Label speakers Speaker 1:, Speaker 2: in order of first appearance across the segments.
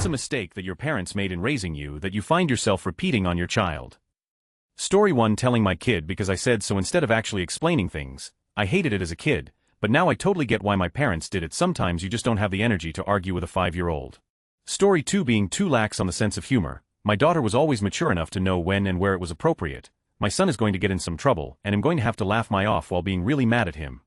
Speaker 1: What's a mistake that your parents made in raising you that you find yourself repeating on your child? Story 1. Telling my kid because I said so instead of actually explaining things. I hated it as a kid, but now I totally get why my parents did it. Sometimes you just don't have the energy to argue with a 5-year-old. Story 2. Being too lax on the sense of humor. My daughter was always mature enough to know when and where it was appropriate. My son is going to get in some trouble, and I'm going to have to laugh my off while being really mad at him.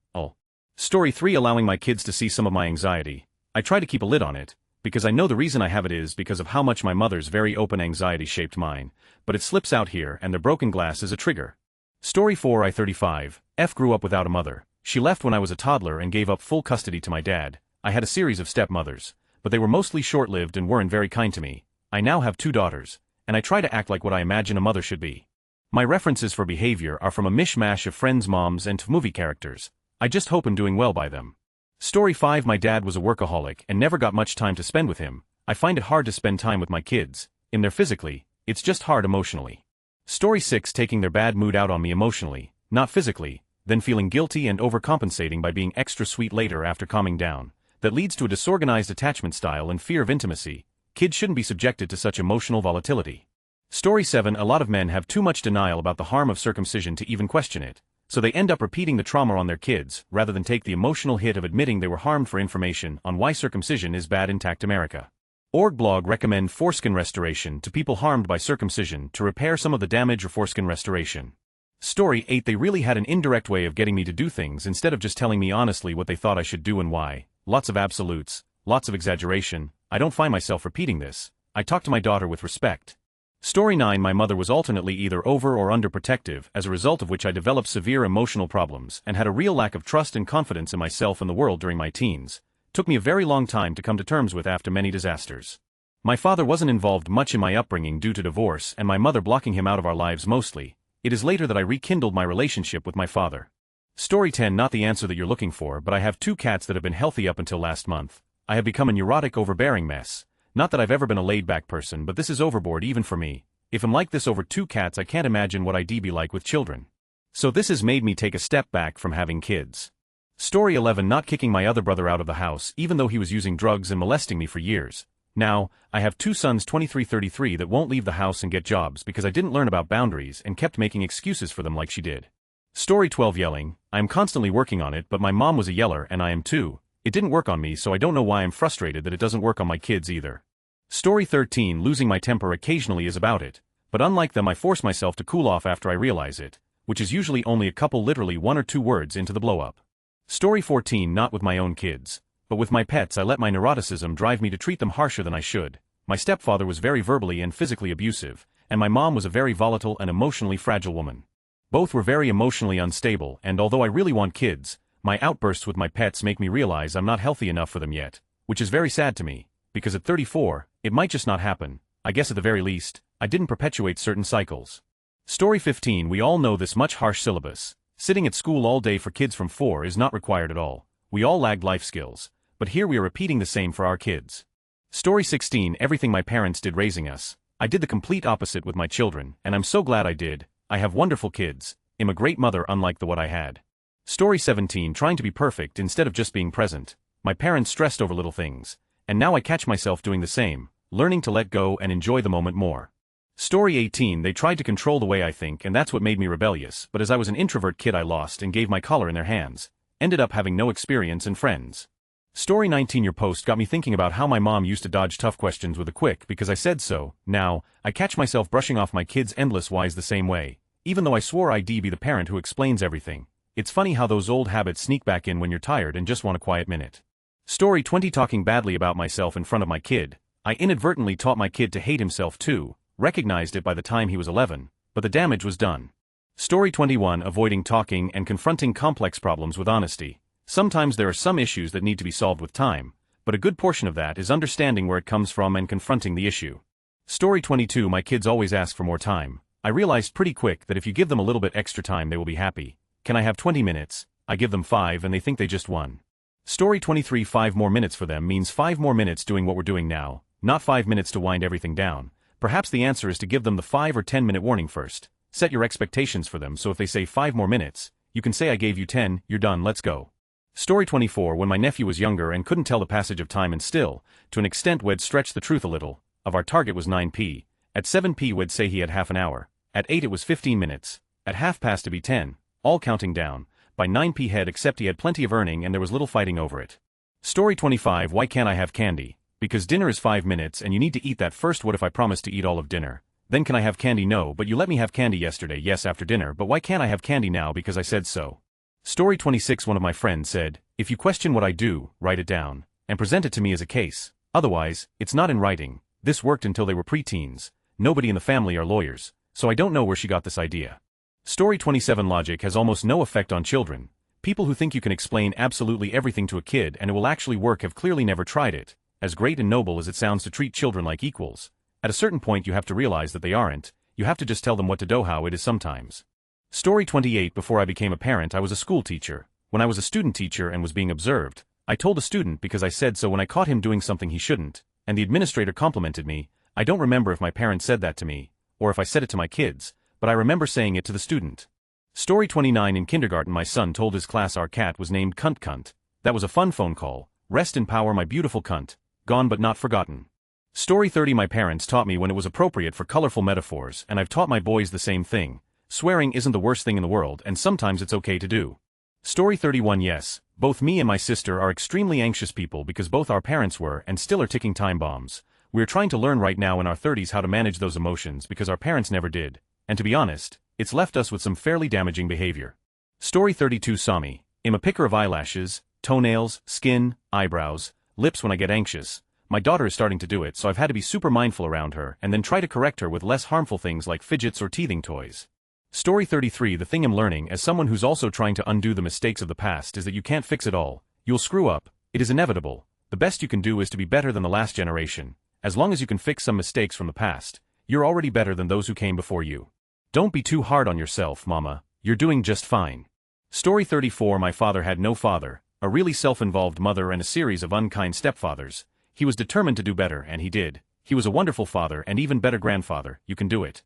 Speaker 1: Story 3. Allowing my kids to see some of my anxiety. I try to keep a lid on it, because I know the reason I have it is because of how much my mother's very open anxiety shaped mine, but it slips out here and the broken glass is a trigger. Story 4. I 35. F grew up without a mother. She left when I was a toddler and gave up full custody to my dad. I had a series of stepmothers, but they were mostly short-lived and weren't very kind to me. I now have 2 daughters, and I try to act like what I imagine a mother should be. My references for behavior are from a mishmash of friends' moms and movie characters. I just hope I'm doing well by them. Story 5. My dad was a workaholic and never got much time to spend with him. I find it hard to spend time with my kids. In there physically, it's just hard emotionally. Story 6. Taking their bad mood out on me emotionally, not physically, then feeling guilty and overcompensating by being extra sweet later after calming down. That leads to a disorganized attachment style and fear of intimacy. Kids shouldn't be subjected to such emotional volatility. Story 7. A lot of men have too much denial about the harm of circumcision to even question it, so they end up repeating the trauma on their kids, rather than take the emotional hit of admitting they were harmed. For information on why circumcision is bad, Intact America. Blog recommend foreskin restoration to people harmed by circumcision to repair some of the damage or foreskin restoration. Story 8. They really had an indirect way of getting me to do things instead of just telling me honestly what they thought I should do and why. Lots of absolutes, lots of exaggeration. I don't find myself repeating this. I talk to my daughter with respect. Story 9. My mother was alternately either over or underprotective, as a result of which I developed severe emotional problems and had a real lack of trust and confidence in myself and the world during my teens. Took me a very long time to come to terms with after many disasters. My father wasn't involved much in my upbringing due to divorce and my mother blocking him out of our lives mostly. It is later that I rekindled my relationship with my father. Story 10. Not the answer that you're looking for, but I have 2 cats that have been healthy up until last month. I have become a neurotic, overbearing mess. Not that I've ever been a laid-back person, but this is overboard even for me. If I'm like this over 2 cats, I can't imagine what I'd be like with children. So this has made me take a step back from having kids. Story 11. Not kicking my other brother out of the house even though he was using drugs and molesting me for years. Now, I have 2 sons 23-33 that won't leave the house and get jobs because I didn't learn about boundaries and kept making excuses for them like she did. Story 12. Yelling. I am constantly working on it, but my mom was a yeller and I am too. It didn't work on me, so I don't know why I'm frustrated that it doesn't work on my kids either. Story 13. Losing my temper occasionally is about it, but unlike them I force myself to cool off after I realize it, which is usually only a couple, literally 1 or 2 words into the blow-up. Story 14. Not with my own kids, but with my pets I let my neuroticism drive me to treat them harsher than I should. My stepfather was very verbally and physically abusive, and my mom was a very volatile and emotionally fragile woman. Both were very emotionally unstable, and although I really want kids, my outbursts with my pets make me realize I'm not healthy enough for them yet, which is very sad to me, because at 34, it might just not happen. I guess at the very least, I didn't perpetuate certain cycles. Story 15. We all know this much harsh syllabus. Sitting at school all day for kids from 4 is not required at all. We all lagged life skills, but here we are repeating the same for our kids. Story 16. Everything my parents did raising us, I did the complete opposite with my children, and I'm so glad I did. I have wonderful kids. I'm a great mother unlike the what I had. Story 17. Trying to be perfect instead of just being present. My parents stressed over little things, and now I catch myself doing the same, learning to let go and enjoy the moment more. Story 18. They tried to control the way I think, and that's what made me rebellious, but as I was an introvert kid I lost and gave my collar in their hands. Ended up having no experience and friends. Story 19. Your post got me thinking about how my mom used to dodge tough questions with a quick because I said so. Now, I catch myself brushing off my kids' endless whys the same way, even though I swore I'd be the parent who explains everything. It's funny how those old habits sneak back in when you're tired and just want a quiet minute. Story 20. Talking badly about myself in front of my kid. I inadvertently taught my kid to hate himself too, recognized it by the time he was 11, but the damage was done. Story 21. Avoiding talking and confronting complex problems with honesty. Sometimes there are some issues that need to be solved with time, but a good portion of that is understanding where it comes from and confronting the issue. Story 22. My kids always ask for more time. I realized pretty quick that if you give them a little bit extra time they will be happy. Can I have 20 minutes? I give them 5 and they think they just won. Story 23. 5 more minutes for them means 5 more minutes doing what we're doing now, not 5 minutes to wind everything down. Perhaps the answer is to give them the 5 or 10 minute warning first. Set your expectations for them so if they say 5 more minutes, you can say I gave you 10, you're done, let's go. Story 24. When my nephew was younger and couldn't tell the passage of time and still, to an extent we'd stretch the truth a little, of our target was 9p. At 7p we'd say he had half an hour. At 8 it was 15 minutes. At half past to be 10, all counting down. By 9p head except he had plenty of earning and there was little fighting over it. Story 25. Why can't I have candy? Because dinner is 5 minutes and you need to eat that first. What if I promise to eat all of dinner? Then can I have candy? No, but you let me have candy yesterday. Yes, after dinner, but why can't I have candy now? Because I said so. Story 26. One of my friends said, if you question what I do, write it down, and present it to me as a case. Otherwise, it's not in writing. This worked until they were preteens. Nobody in the family are lawyers, so I don't know where she got this idea. Story 27. Logic has almost no effect on children. People who think you can explain absolutely everything to a kid and it will actually work have clearly never tried it. As great and noble as it sounds to treat children like equals, at a certain point you have to realize that they aren't. You have to just tell them what to do. How it is sometimes. Story 28. Before I became a parent I was a school teacher. When I was a student teacher and was being observed, I told a student because I said so when I caught him doing something he shouldn't, and the administrator complimented me. I don't remember if my parents said that to me, or if I said it to my kids, but I remember saying it to the student. Story 29. In kindergarten my son told his class our cat was named Cunt Cunt. That was a fun phone call. Rest in power my beautiful cunt. Gone but not forgotten. Story 30. My parents taught me when it was appropriate for colorful metaphors and I've taught my boys the same thing. Swearing isn't the worst thing in the world and sometimes it's okay to do. Story 31. Yes, both me and my sister are extremely anxious people because both our parents were and still are ticking time bombs. We're trying to learn right now in our 30s how to manage those emotions because our parents never did, and to be honest, it's left us with some fairly damaging behavior. Story 32. Sami, I'm a picker of eyelashes, toenails, skin, eyebrows, lips when I get anxious. My daughter is starting to do it so I've had to be super mindful around her and then try to correct her with less harmful things like fidgets or teething toys. Story 33. The thing I'm learning as someone who's also trying to undo the mistakes of the past is that you can't fix it all. You'll screw up. It is inevitable. The best you can do is to be better than the last generation. As long as you can fix some mistakes from the past, you're already better than those who came before you. Don't be too hard on yourself, mama. You're doing just fine. Story 34. My father had no father, a really self-involved mother and a series of unkind stepfathers. He was determined to do better and he did. He was a wonderful father and even better grandfather. You can do it.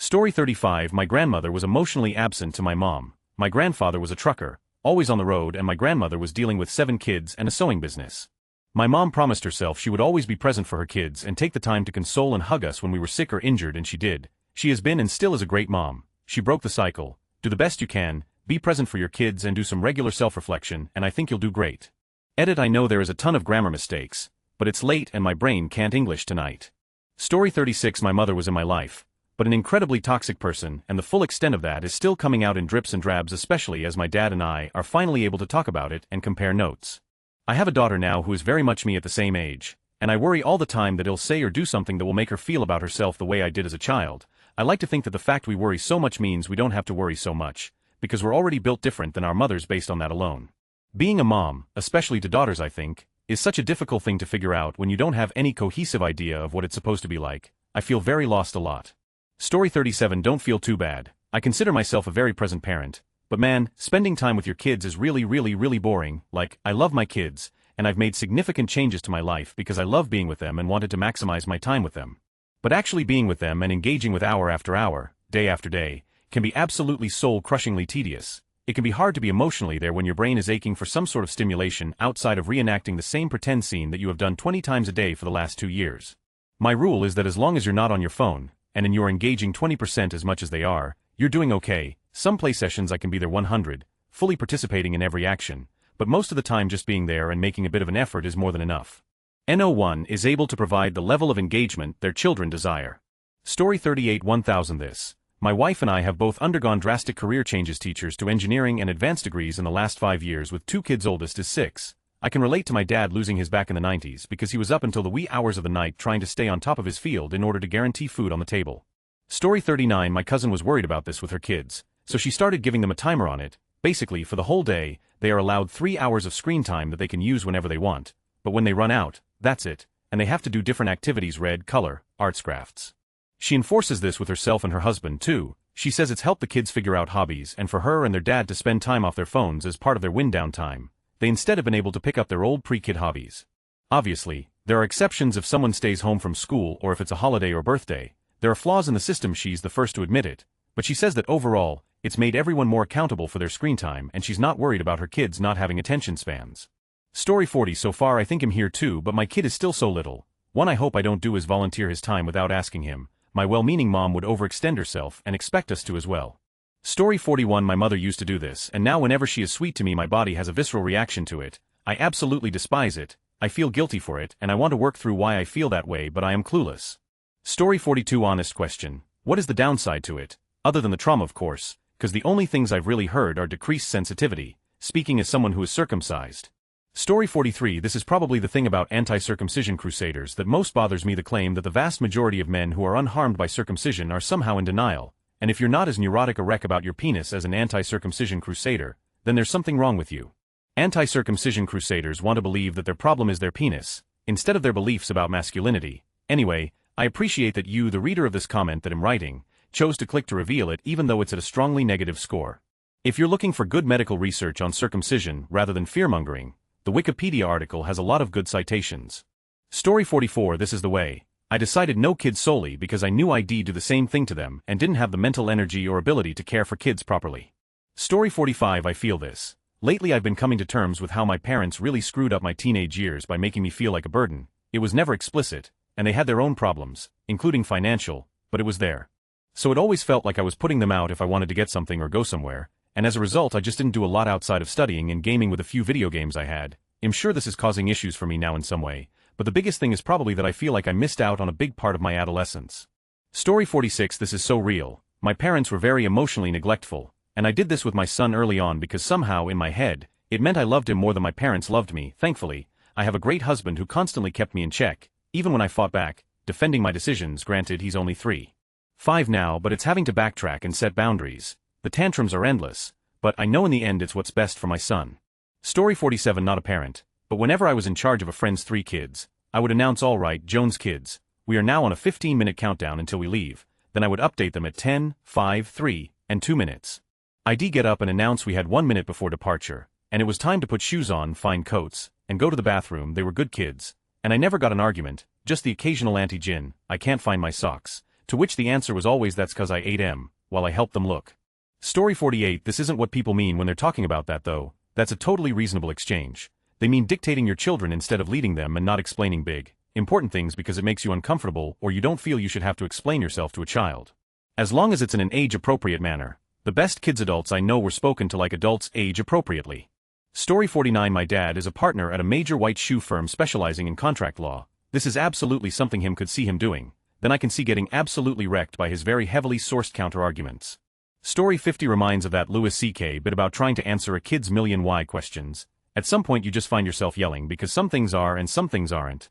Speaker 1: Story 35. My grandmother was emotionally absent to my mom. My grandfather was a trucker, always on the road, and my grandmother was dealing with 7 kids and a sewing business. My mom promised herself she would always be present for her kids and take the time to console and hug us when we were sick or injured, and she did. She has been and still is a great mom. She broke the cycle. Do the best you can, be present for your kids and do some regular self-reflection, and I think you'll do great. Edit. I know there is a ton of grammar mistakes, but it's late and my brain can't English tonight. Story 36. My mother was in my life, but an incredibly toxic person, and the full extent of that is still coming out in drips and drabs, especially as my dad and I are finally able to talk about it and compare notes. I have a daughter now who is very much me at the same age, and I worry all the time that he'll say or do something that will make her feel about herself the way I did as a child. I like to think that the fact we worry so much means we don't have to worry so much, because we're already built different than our mothers based on that alone. Being a mom, especially to daughters I think, is such a difficult thing to figure out when you don't have any cohesive idea of what it's supposed to be like. I feel very lost a lot. Story 37. Don't feel too bad. I consider myself a very present parent, but man, spending time with your kids is really boring. Like, I love my kids, and I've made significant changes to my life because I love being with them and wanted to maximize my time with them. But actually being with them and engaging with hour after hour, day after day, can be absolutely soul-crushingly tedious. It can be hard to be emotionally there when your brain is aching for some sort of stimulation outside of reenacting the same pretend scene that you have done 20 times a day for the last 2 years. My rule is that as long as you're not on your phone, and you're engaging 20% as much as they are, you're doing okay. Some play sessions I can be there 100, fully participating in every action, but most of the time just being there and making a bit of an effort is more than enough. No1 is able to provide the level of engagement their children desire. Story 38. 1000. This. My wife and I have both undergone drastic career changes, teachers to engineering and advanced degrees in the last 5 years, with 2 kids. Oldest is 6. I can relate to my dad losing his back in the 90s because he was up until the wee hours of the night trying to stay on top of his field in order to guarantee food on the table. Story 39. My cousin was worried about this with her kids, so she started giving them a timer on it. Basically, for the whole day, they are allowed 3 hours of screen time that they can use whenever they want, but when they run out, that's it, and they have to do different activities: read, color, arts, crafts. She enforces this with herself and her husband too. She says it's helped the kids figure out hobbies and for her and their dad to spend time off their phones as part of their wind down time. They instead have been able to pick up their old pre-kid hobbies. Obviously, there are exceptions if someone stays home from school or if it's a holiday or birthday. There are flaws in the system, she's the first to admit it, but she says that overall, it's made everyone more accountable for their screen time and she's not worried about her kids not having attention spans. Story 40 So far I think I'm here too, but my kid is still so little. One I hope I don't do is volunteer his time without asking him. My well-meaning mom would overextend herself and expect us to as well. Story 41 My mother used to do this, and now whenever she is sweet to me my body has a visceral reaction to it. I absolutely despise it, I feel guilty for it, and I want to work through why I feel that way but I am clueless. Story 42 Honest question. What is the downside to it? Other than the trauma of course, because the only things I've really heard are decreased sensitivity, speaking as someone who is circumcised. Story 43 This is probably the thing about anti-circumcision crusaders that most bothers me, the claim that the vast majority of men who are unharmed by circumcision are somehow in denial, and if you're not as neurotic a wreck about your penis as an anti-circumcision crusader, then there's something wrong with you. Anti-circumcision crusaders want to believe that their problem is their penis, instead of their beliefs about masculinity. Anyway, I appreciate that you, the reader of this comment that I'm writing, chose to click to reveal it even though it's at a strongly negative score. If you're looking for good medical research on circumcision rather than fearmongering, the Wikipedia article has a lot of good citations. Story 44 This is the way. I decided no kids solely because I knew I'd do the same thing to them and didn't have the mental energy or ability to care for kids properly. Story 45 I feel this. Lately I've been coming to terms with how my parents really screwed up my teenage years by making me feel like a burden. It was never explicit, and they had their own problems, including financial, but it was there. So it always felt like I was putting them out if I wanted to get something or go somewhere, and as a result I just didn't do a lot outside of studying and gaming with a few video games I had. I'm sure this is causing issues for me now in some way, but the biggest thing is probably that I feel like I missed out on a big part of my adolescence. Story 46 This is so real. My parents were very emotionally neglectful, and I did this with my son early on because somehow in my head, it meant I loved him more than my parents loved me. Thankfully, I have a great husband who constantly kept me in check, even when I fought back, defending my decisions. Granted he's only 3-5 now, but it's having to backtrack and set boundaries. The tantrums are endless, but I know in the end it's what's best for my son. Story 47 Not a parent, but whenever I was in charge of a friend's 3 kids, I would announce all right, Jones kids, we are now on a 15-minute countdown until we leave, then I would update them at 10, 5, 3, and 2 minutes. I'd get up and announce we had 1 minute before departure, and it was time to put shoes on, find coats, and go to the bathroom. They were good kids, and I never got an argument, just the occasional anti-gin, I can't find my socks, to which the answer was always that's cause I ate 'em, while I helped them look. Story 48 This isn't what people mean when they're talking about that though. That's a totally reasonable exchange. They mean dictating your children instead of leading them and not explaining big, important things because it makes you uncomfortable or you don't feel you should have to explain yourself to a child. As long as it's in an age-appropriate manner. The best kids adults I know were spoken to like adults age appropriately. Story 49 My dad is a partner at a major white shoe firm specializing in contract law. This is absolutely something him could see him doing. Then I can see getting absolutely wrecked by his very heavily sourced counter-arguments. Story 50 reminds of that Louis C.K. bit about trying to answer a kid's million why questions. At some point you just find yourself yelling because some things are and some things aren't.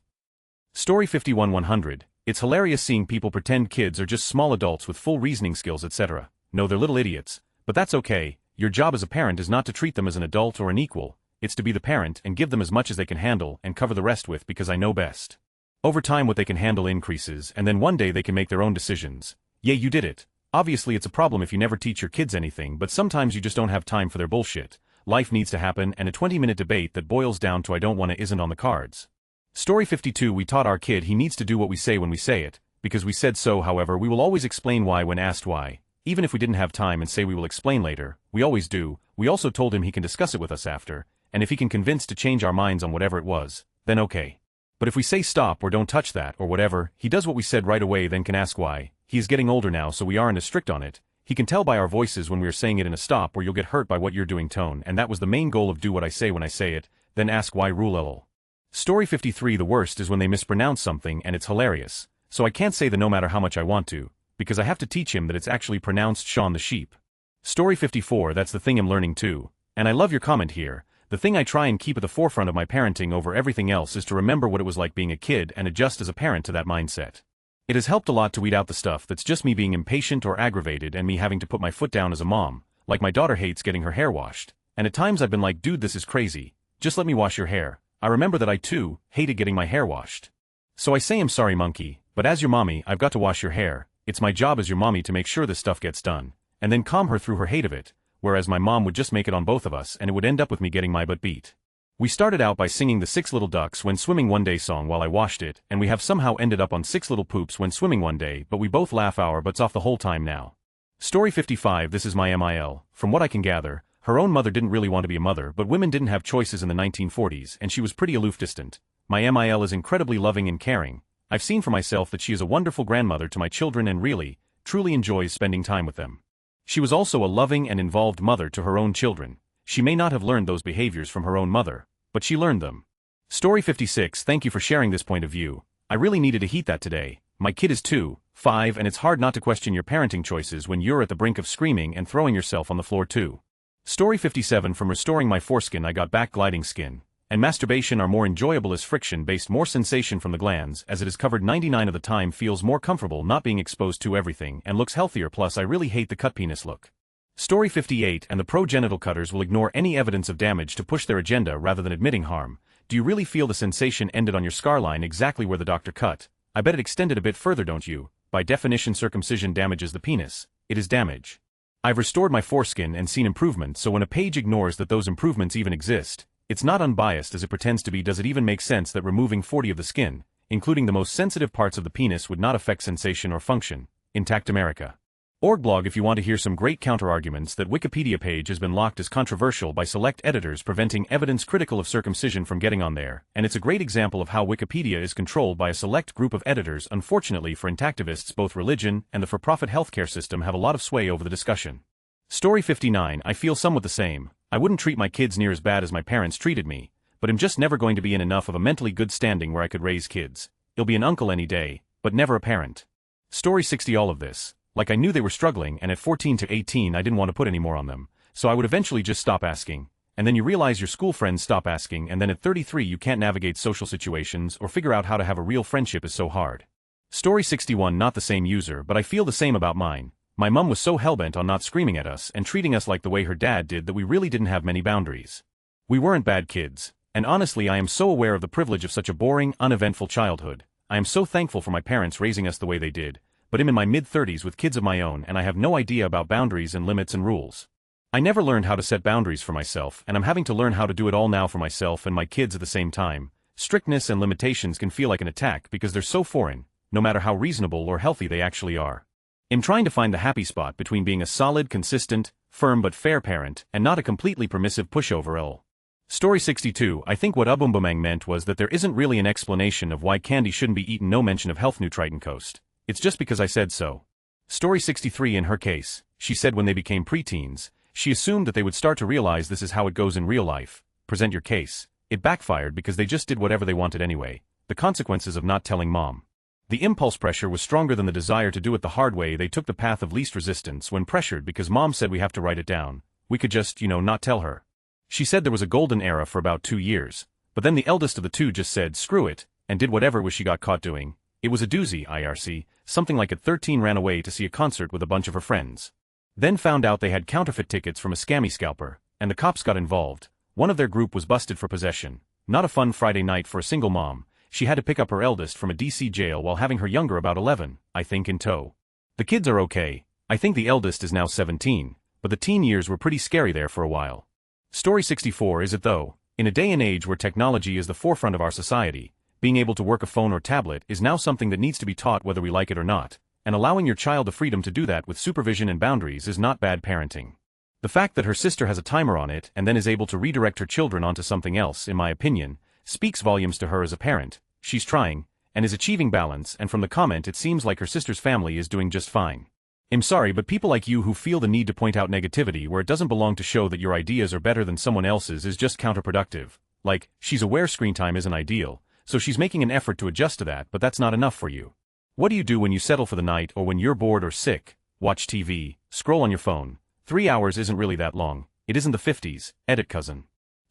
Speaker 1: Story 51 100 It's hilarious seeing people pretend kids are just small adults with full reasoning skills etc. No, they're little idiots, but that's okay. Your job as a parent is not to treat them as an adult or an equal, it's to be the parent and give them as much as they can handle and cover the rest with because I know best. Over time what they can handle increases and then one day they can make their own decisions. Yeah, you did it. Obviously it's a problem if you never teach your kids anything, but sometimes you just don't have time for their bullshit. Life needs to happen and a 20-minute debate that boils down to I don't wanna isn't on the cards. Story 52 We taught our kid he needs to do what we say when we say it, because we said so. However, we will always explain why when asked why. Even if we didn't have time and say we will explain later, we always do. We also told him he can discuss it with us after, and if he can convince to change our minds on whatever it was, then okay. But if we say stop or don't touch that or whatever, he does what we said right away then can ask why. He is getting older now so we aren't as strict on it. He can tell by our voices when we are saying it in a stop or you'll get hurt by what you're doing tone, and that was the main goal of do what I say when I say it, then ask why rule LL. Story 53 The worst is when they mispronounce something and it's hilarious. So I can't say the no matter how much I want to, because I have to teach him that it's actually pronounced Shaun the Sheep. Story 54 That's the thing I'm learning too. And I love your comment here. The thing I try and keep at the forefront of my parenting over everything else is to remember what it was like being a kid and adjust as a parent to that mindset. It has helped a lot to weed out the stuff that's just me being impatient or aggravated and me having to put my foot down as a mom, like my daughter hates getting her hair washed, and at times I've been like, dude, this is crazy, just let me wash your hair. I remember that I too hated getting my hair washed. So I say I'm sorry monkey, but as your mommy I've got to wash your hair, it's my job as your mommy to make sure this stuff gets done, and then calm her through her hate of it, whereas my mom would just make it on both of us and it would end up with me getting my butt beat. We started out by singing the 6 Little Ducks When Swimming One Day song while I washed it, and we have somehow ended up on 6 Little Poops When Swimming One Day, but we both laugh our butts off the whole time now. Story 55. This is my MIL. From what I can gather, her own mother didn't really want to be a mother, but women didn't have choices in the 1940s, and she was pretty aloof distant. My MIL is incredibly loving and caring. I've seen for myself that she is a wonderful grandmother to my children and really, truly enjoys spending time with them. She was also a loving and involved mother to her own children. She may not have learned those behaviors from her own mother, but she learned them. Story 56. Thank you for sharing this point of view. I really needed to heat that today. My kid is 2, 5, and it's hard not to question your parenting choices when you're at the brink of screaming and throwing yourself on the floor too. Story 57. From restoring my foreskin I got back gliding skin. And masturbation are more enjoyable as friction-based, more sensation from the glands, as it is covered 99% of the time, feels more comfortable not being exposed to everything, and looks healthier. Plus I really hate the cut penis look. Story 58. And the pro-genital cutters will ignore any evidence of damage to push their agenda rather than admitting harm. Do you really feel the sensation ended on your scar line exactly where the doctor cut? I bet it extended a bit further, don't you? By definition, circumcision damages the penis. It is damage. I've restored my foreskin and seen improvement, so when a page ignores that those improvements even exist, it's not unbiased as it pretends to be. Does it even make sense that removing 40% of the skin, including the most sensitive parts of the penis, would not affect sensation or function? Intact America. Orgblog. If you want to hear some great counter-arguments, that Wikipedia page has been locked as controversial by select editors preventing evidence critical of circumcision from getting on there, and it's a great example of how Wikipedia is controlled by a select group of editors. Unfortunately for intactivists, both religion and the for-profit healthcare system have a lot of sway over the discussion. Story 59. I feel somewhat the same. I wouldn't treat my kids near as bad as my parents treated me, but I'm just never going to be in enough of a mentally good standing where I could raise kids. I'll be an uncle any day, but never a parent. Story 60. All of this. Like I knew they were struggling, and at 14 to 18 I didn't want to put any more on them, so I would eventually just stop asking, and then you realize your school friends stop asking, and then at 33 you can't navigate social situations or figure out how to have a real friendship is so hard. Story 61. Not the same user, but I feel the same about mine. My mum was so hellbent on not screaming at us and treating us like the way her dad did that we really didn't have many boundaries. We weren't bad kids, and honestly I am so aware of the privilege of such a boring, uneventful childhood. I am so thankful for my parents raising us the way they did, but I'm in my mid-30s with kids of my own and I have no idea about boundaries and limits and rules. I never learned how to set boundaries for myself, and I'm having to learn how to do it all now for myself and my kids at the same time. Strictness and limitations can feel like an attack because they're so foreign, no matter how reasonable or healthy they actually are. I'm trying to find the happy spot between being a solid, consistent, firm but fair parent and not a completely permissive pushover. Story 62. I think what Ubumbamang meant was that there isn't really an explanation of why candy shouldn't be eaten. No mention of health nutrition coast. It's just because I said so. Story 63. In her case, she said when they became preteens, she assumed that they would start to realize this is how it goes in real life. Present your case. It backfired because they just did whatever they wanted anyway. The consequences of not telling mom. The impulse pressure was stronger than the desire to do it the hard way. They took the path of least resistance when pressured because mom said we have to write it down. We could just, not tell her. She said there was a golden era for about 2 years, but then the eldest of the two just said screw it, and did whatever was she got caught doing. It was a doozy, IRC, something like at 13 ran away to see a concert with a bunch of her friends. Then found out they had counterfeit tickets from a scammy scalper, and the cops got involved. One of their group was busted for possession. Not a fun Friday night for a single mom. She had to pick up her eldest from a DC jail while having her younger, about 11, I think, in tow. The kids are okay. I think the eldest is now 17, but the teen years were pretty scary there for a while. Story 64. Is it though? In a day and age where technology is the forefront of our society, being able to work a phone or tablet is now something that needs to be taught whether we like it or not, and allowing your child the freedom to do that with supervision and boundaries is not bad parenting. The fact that her sister has a timer on it and then is able to redirect her children onto something else, in my opinion, speaks volumes to her as a parent. She's trying, and is achieving balance, and from the comment it seems like her sister's family is doing just fine. I'm sorry, but people like you who feel the need to point out negativity where it doesn't belong to show that your ideas are better than someone else's is just counterproductive. Like, she's aware screen time isn't ideal, so she's making an effort to adjust to that, but that's not enough for you. What do you do when you settle for the night or when you're bored or sick? Watch TV, scroll on your phone. 3 hours isn't really that long. It isn't the 50s, edit cousin.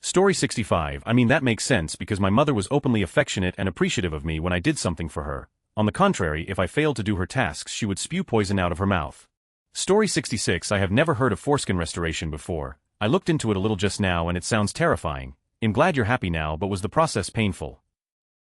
Speaker 1: Story 65. I mean that makes sense because my mother was openly affectionate and appreciative of me when I did something for her. On the contrary, if I failed to do her tasks she would spew poison out of her mouth. Story 66. I have never heard of foreskin restoration before. I looked into it a little just now and it sounds terrifying. I'm glad you're happy now, but was the process painful?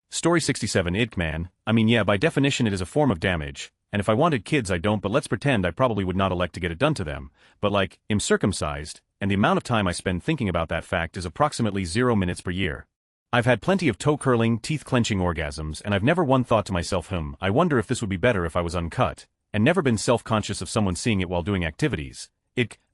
Speaker 1: Story 67. Man, I mean yeah, by definition it is a form of damage, and if I wanted kids I don't, but let's pretend I probably would not elect to get it done to them, but like, I'm circumcised, and the amount of time I spend thinking about that fact is approximately 0 minutes per year. I've had plenty of toe-curling, teeth-clenching orgasms, and I've never once thought to myself, I wonder if this would be better if I was uncut, and never been self-conscious of someone seeing it while doing activities.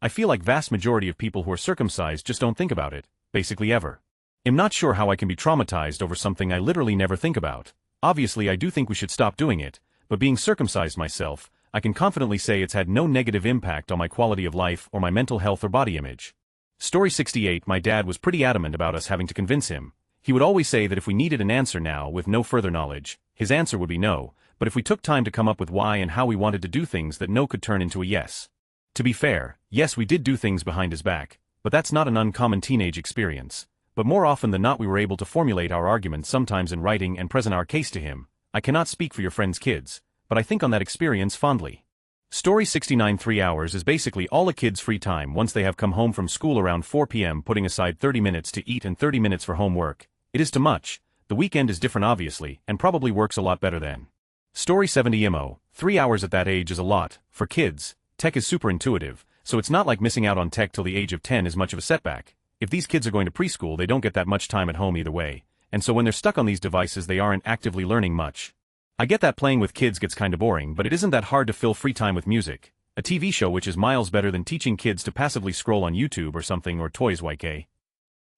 Speaker 1: I feel like vast majority of people who are circumcised just don't think about it, basically ever. I'm not sure how I can be traumatized over something I literally never think about. Obviously I do think we should stop doing it, but being circumcised myself, I can confidently say it's had no negative impact on my quality of life or my mental health or body image. Story 68. My dad was pretty adamant about us having to convince him. He would always say that if we needed an answer now with no further knowledge, his answer would be no, but if we took time to come up with why and how we wanted to do things, that no could turn into a yes. To be fair, yes, we did do things behind his back, but that's not an uncommon teenage experience. But more often than not we were able to formulate our arguments sometimes in writing and present our case to him. I cannot speak for your friend's kids, but I think on that experience fondly. Story 69. 3 hours is basically all a kid's free time once they have come home from school around 4 p.m. putting aside 30 minutes to eat and 30 minutes for homework. It is too much. The weekend is different obviously, and probably works a lot better then. Story 70. 3 hours at that age is a lot. For kids, tech is super intuitive, so it's not like missing out on tech till the age of 10 is much of a setback. If these kids are going to preschool, they don't get that much time at home either way, and so when they're stuck on these devices they aren't actively learning much. I get that playing with kids gets kinda boring, but it isn't that hard to fill free time with music, a TV show which is miles better than teaching kids to passively scroll on YouTube or something, or toys YK.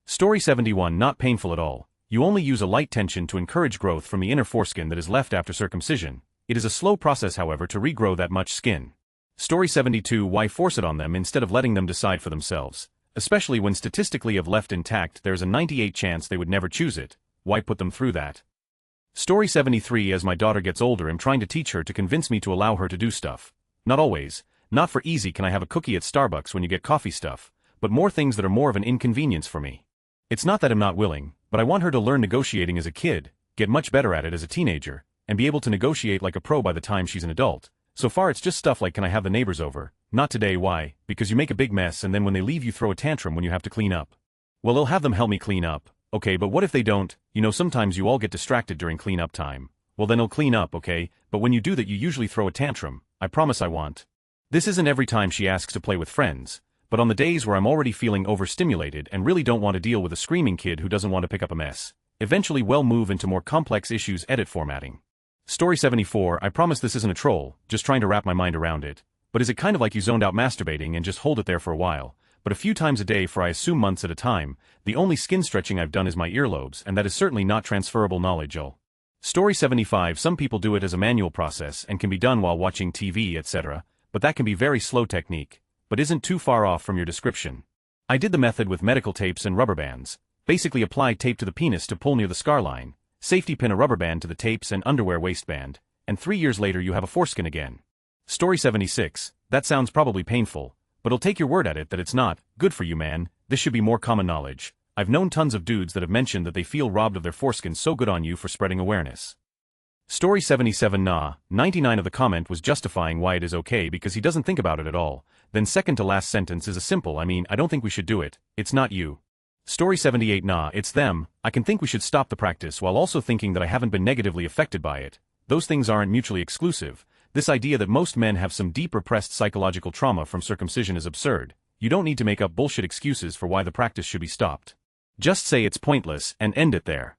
Speaker 1: Story 71. Not painful at all. You only use a light tension to encourage growth from the inner foreskin that is left after circumcision. It is a slow process however to regrow that much skin. Story 72. Why force it on them instead of letting them decide for themselves? Especially when statistically if left intact there's a 98% chance they would never choose it. Why put them through that? Story 73. As my daughter gets older I'm trying to teach her to convince me to allow her to do stuff. Not always. Not for easy can I have a cookie at Starbucks when you get coffee stuff, but more things that are more of an inconvenience for me. It's not that I'm not willing, but I want her to learn negotiating as a kid, get much better at it as a teenager, and be able to negotiate like a pro by the time she's an adult. So far it's just stuff like, can I have the neighbors over? Not today. Why? Because you make a big mess and then when they leave you throw a tantrum when you have to clean up. Well, I'll have them help me clean up. Okay, but what if they don't? You know, sometimes you all get distracted during cleanup time. Well then I'll clean up, okay? But when you do that you usually throw a tantrum. I promise I won't. This isn't every time she asks to play with friends, but on the days where I'm already feeling overstimulated and really don't want to deal with a screaming kid who doesn't want to pick up a mess. Eventually we'll move into more complex issues. Edit formatting. Story 74. I promise this isn't a troll, just trying to wrap my mind around it. But is it kind of like you zoned out masturbating and just hold it there for a while, but a few times a day for I assume months at a time? The only skin stretching I've done is my earlobes, and that is certainly not transferable knowledge. Story 75. Some people do it as a manual process and can be done while watching TV, etc., but that can be very slow technique, but isn't too far off from your description. I did the method with medical tapes and rubber bands. Basically apply tape to the penis to pull near the scar line, safety pin a rubber band to the tapes and underwear waistband, and 3 years later you have a foreskin again. Story 76. That sounds probably painful, but I'll take your word at it that it's not. Good for you, man. This should be more common knowledge. I've known tons of dudes that have mentioned that they feel robbed of their foreskin. So good on you for spreading awareness. Story 77. 99 of the comment was justifying why it is okay because he doesn't think about it at all. Then second to last sentence is a simple I mean I don't think we should do it. It's not you. Story 78. It's them. I can think we should stop the practice while also thinking that I haven't been negatively affected by it. Those things aren't mutually exclusive. This idea that most men have some deep repressed psychological trauma from circumcision is absurd. You don't need to make up bullshit excuses for why the practice should be stopped. Just say it's pointless and end it there.